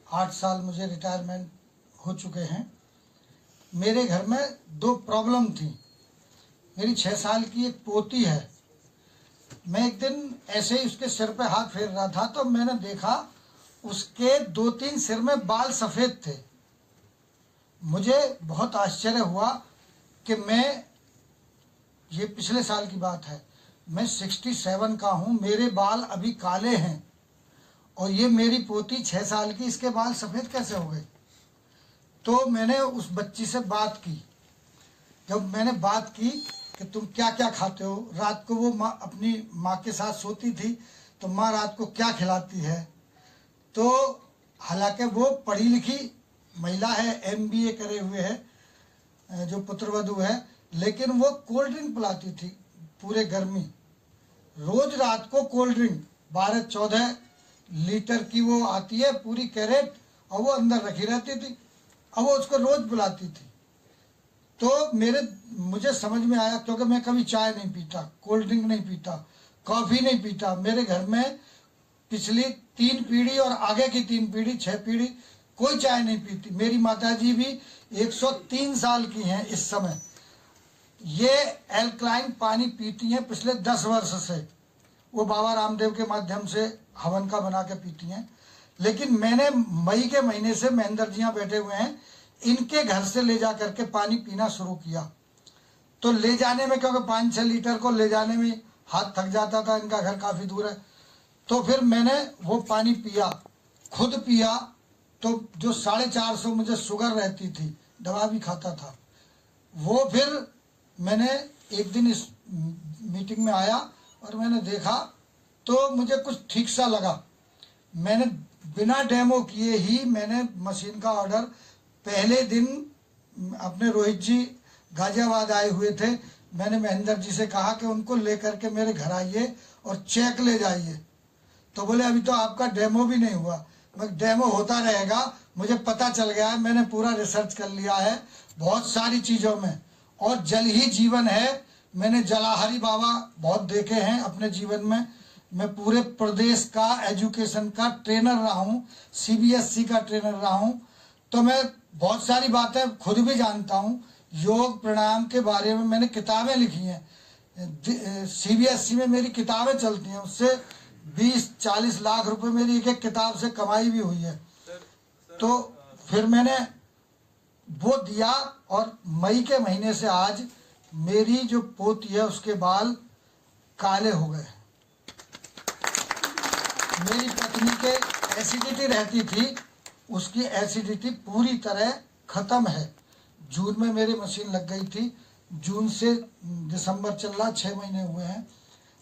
8 साल मुझे रिटायरमेंट हो चुके हैं। मेरे घर में 2 प्रॉब्लम थी। मेरी 6 साल की एक पोती है। मैं एक दिन ऐसे ही उसके सिर पे हाथ फेर रहा था तो मैंने देखा उसके 2-3 सिर में बाल सफ़ेद थे। मुझे बहुत आश्चर्य हुआ कि ये पिछले साल की बात है, मैं 67 का हूँ, मेरे बाल अभी काले हैं और ये मेरी पोती 6 साल की, इसके बाल सफ़ेद कैसे हो गए। तो मैंने उस बच्ची से बात की। जब मैंने बात की कि तुम क्या क्या खाते हो, रात को वो अपनी माँ के साथ सोती थी तो माँ रात को क्या खिलाती है, तो हालांकि वो पढ़ी लिखी महिला है, MBA करे हुए है, जो पुत्रवधू है, लेकिन वो कोल्ड ड्रिंक पिलाती थी पूरे गर्मी। रोज रात को कोल्ड ड्रिंक 12-14 लीटर की वो आती है पूरी कैरेट, और वो अंदर रखी रहती थी और वो उसको रोज बुलाती थी। तो मुझे समझ में आया, क्योंकि मैं कभी चाय नहीं पीता, कोल्ड ड्रिंक नहीं पीता, कॉफ़ी नहीं पीता। मेरे घर में पिछली 3 पीढ़ी और आगे की 3 पीढ़ी, 6 पीढ़ी कोई चाय नहीं पीती। मेरी माताजी भी 103 साल की हैं इस समय। ये एल्कलाइन पानी पीती हैं पिछले 10 वर्ष से। वो बाबा रामदेव के माध्यम से हवन का बना के पीती हैं। लेकिन मैंने मई के महीने से महेंद्र जी यहाँ बैठे हुए हैं, इनके घर से ले जा करके पानी पीना शुरू किया। तो ले जाने में, क्योंकि 5-6 लीटर को ले जाने में हाथ थक जाता था, इनका घर काफ़ी दूर है, तो फिर मैंने वो पानी पिया, खुद पिया। तो जो 450 मुझे शुगर रहती थी, दवा भी खाता था, वो फिर मैंने एक दिन इस मीटिंग में आया और मैंने देखा तो मुझे कुछ ठीक सा लगा। मैंने बिना डेमो किए ही मैंने मशीन का ऑर्डर, पहले दिन अपने रोहित जी गाजियाबाद आए हुए थे, मैंने महेंद्र जी से कहा कि उनको लेकर के मेरे घर आइए और चेक ले जाइए। तो बोले अभी तो आपका डेमो भी नहीं हुआ। मैं, डेमो होता रहेगा, मुझे पता चल गया है, मैंने पूरा रिसर्च कर लिया है बहुत सारी चीज़ों में, और जल ही जीवन है। मैंने जलाहरी बाबा बहुत देखे हैं अपने जीवन में। मैं पूरे प्रदेश का एजुकेशन का ट्रेनर रहा हूँ, CBSE का ट्रेनर रहा हूँ, तो मैं बहुत सारी बातें खुद भी जानता हूँ। योग प्राणायाम के बारे में मैंने किताबें लिखी हैं, CBSE में मेरी किताबें चलती हैं, उससे 20-40 लाख रुपए मेरी एक किताब से कमाई भी हुई है। तो फिर मैंने वो दिया और मई के महीने से आज मेरी जो पोती है उसके बाल काले हो गए। मेरी पत्नी के एसिडिटी रहती थी, उसकी एसिडिटी पूरी तरह खत्म है। जून में मेरी मशीन लग गई थी, जून से दिसंबर चल रहा, 6 महीने हुए हैं।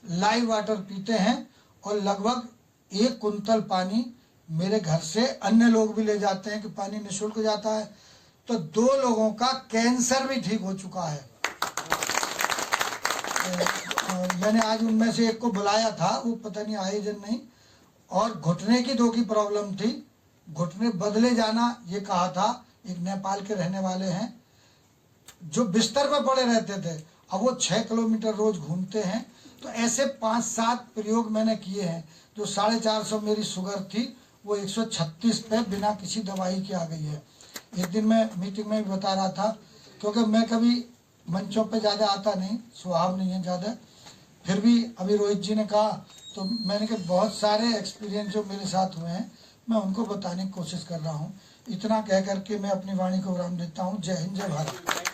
लाइव वाटर पीते हैं और लगभग 1 कुंतल पानी मेरे घर से अन्य लोग भी ले जाते हैं कि पानी निःशुल्क जाता है। तो 2 लोगों का कैंसर भी ठीक हो चुका है। मैंने आज उनमें से एक को बुलाया था, वो पता नहीं आए जन नहीं। और घुटने की 2 की प्रॉब्लम थी, घुटने बदले जाना ये कहा था। एक नेपाल के रहने वाले हैं जो बिस्तर पर पड़े रहते थे, अब वो 6 किलोमीटर रोज घूमते हैं। तो ऐसे 5-7 प्रयोग मैंने किए हैं। जो 450 मेरी शुगर थी वो 136 पे बिना किसी दवाई के आ गई है। एक दिन मैं मीटिंग में भी बता रहा था, क्योंकि मैं कभी मंचों पे ज़्यादा आता नहीं, स्वभाव नहीं है ज़्यादा, फिर भी अभी रोहित जी ने कहा तो मैंने कहा बहुत सारे एक्सपीरियंस जो मेरे साथ हुए हैं मैं उनको बताने की कोशिश कर रहा हूँ। इतना कह करके मैं अपनी वाणी को विराम देता हूँ। जय हिंद, जय भारत।